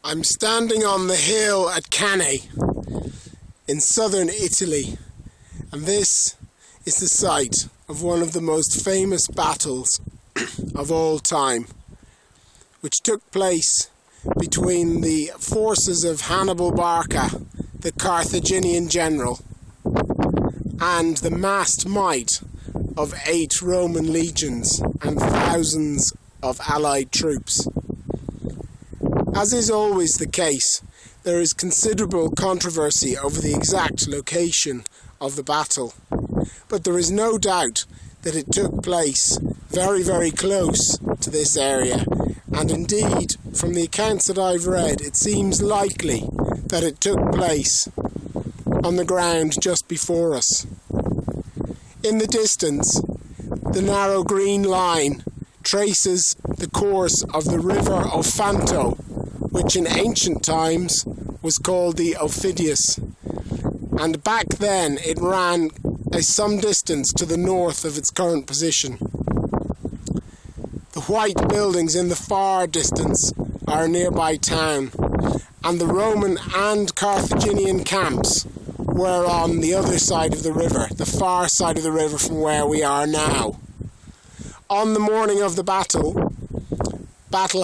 I'm standing on the hill at Cannae in southern Italy, and this is the site of one of the most famous battles of all time, which took place between the forces of Hannibal Barca, the Carthaginian general, and the massed might of 8 Roman legions and thousands of allied troops. As is always the case, there is considerable controversy over the exact location of the battle, but there is no doubt that it took place very, very close to this area, and indeed, from the accounts that I've read, it seems likely that it took place on the ground just before us. In the distance, the narrow green line traces the course of the river Ofanto, which in ancient times was called the Ophidius, and back then it ran some distance to the north of its current position. The white buildings in the far distance are a nearby town, and the Roman and Carthaginian camps were on the other side of the river, the far side of the river from where we are now. On the morning of the battle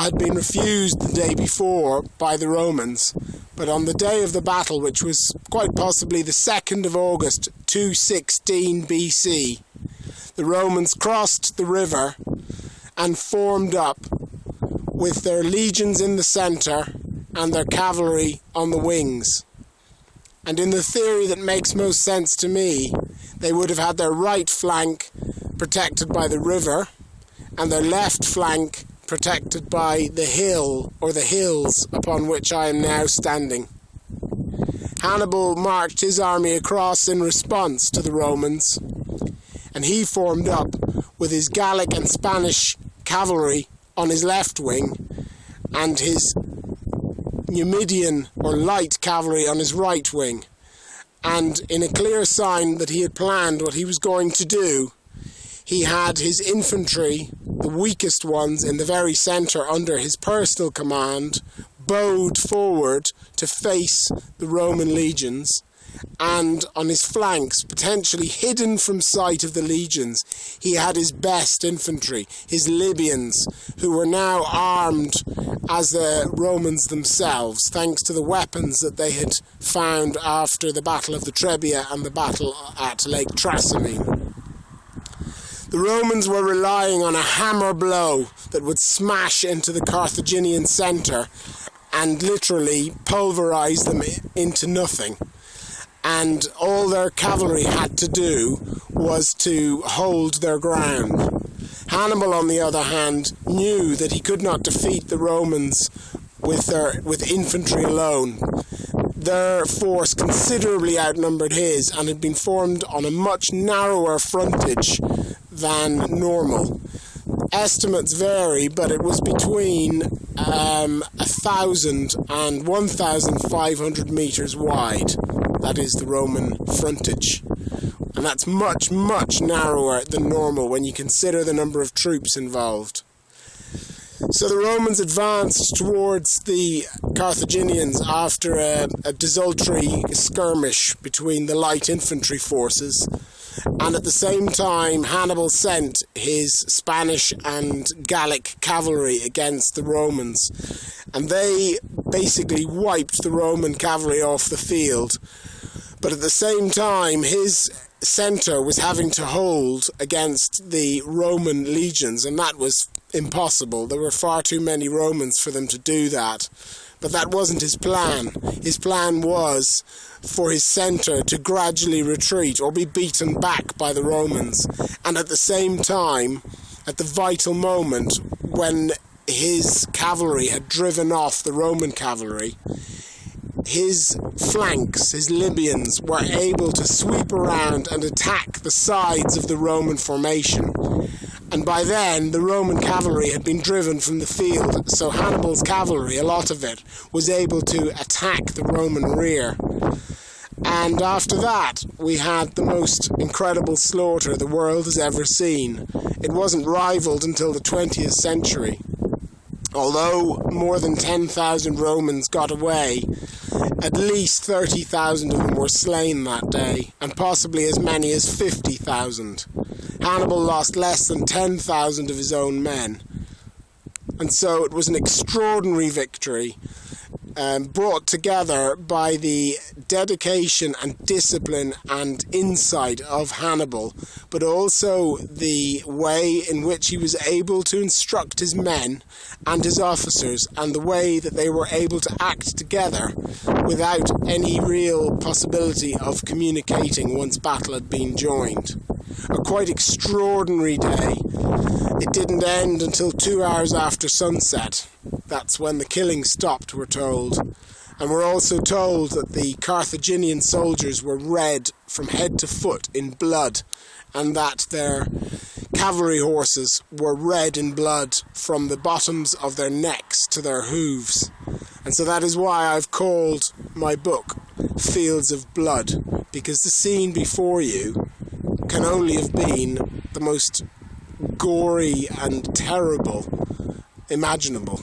had been refused the day before by the Romans, but on the day of the battle, which was quite possibly the 2nd of August 216 BC, the Romans crossed the river and formed up with their legions in the centre and their cavalry on the wings. And in the theory that makes most sense to me, they would have had their right flank protected by the river and their left flank protected by the hill or the hills upon which I am now standing. Hannibal marched his army across in response to the Romans, and he formed up with his Gallic and Spanish cavalry on his left wing and his Numidian or light cavalry on his right wing. And in a clear sign that he had planned what he was going to do, he had his infantry, the weakest ones, in the very centre under his personal command, bowed forward to face the Roman legions, and on his flanks, potentially hidden from sight of the legions, he had his best infantry, his Libyans, who were now armed as the Romans themselves, thanks to the weapons that they had found after the Battle of the Trebia and the battle at Lake Trasimene. The Romans were relying on a hammer blow that would smash into the Carthaginian centre and literally pulverise them into nothing. And all their cavalry had to do was to hold their ground. Hannibal, on the other hand, knew that he could not defeat the Romans with infantry alone. Their force considerably outnumbered his and had been formed on a much narrower frontage than normal. Estimates vary, but it was between 1,000 and 1,500 metres wide. That is the Roman frontage. And that's much, much narrower than normal when you consider the number of troops involved. So the Romans advanced towards the Carthaginians after a desultory skirmish between the light infantry forces, and at the same time Hannibal sent his Spanish and Gallic cavalry against the Romans, and they basically wiped the Roman cavalry off the field. But at the same time, his centre was having to hold against the Roman legions, and that was impossible. There were far too many Romans for them to do that. But that wasn't his plan. His plan was for his centre to gradually retreat or be beaten back by the Romans. And at the same time, at the vital moment when his cavalry had driven off the Roman cavalry, his flanks, his Libyans, were able to sweep around and attack the sides of the Roman formation. And by then, the Roman cavalry had been driven from the field, so Hannibal's cavalry, a lot of it, was able to attack the Roman rear. And after that, we had the most incredible slaughter the world has ever seen. It wasn't rivaled until the 20th century. Although more than 10,000 Romans got away, at least 30,000 of them were slain that day, and possibly as many as 50,000. Hannibal lost less than 10,000 of his own men. And so it was an extraordinary victory, brought together by the dedication and discipline and insight of Hannibal, but also the way in which he was able to instruct his men and his officers, and the way that they were able to act together without any real possibility of communicating once battle had been joined. A quite extraordinary day. It didn't end until 2 hours after sunset. That's when the killing stopped, we're told. And we're also told that the Carthaginian soldiers were red from head to foot in blood, and that their cavalry horses were red in blood from the bottoms of their necks to their hooves. And so that is why I've called my book Fields of Blood, because the scene before you can only have been the most gory and terrible imaginable.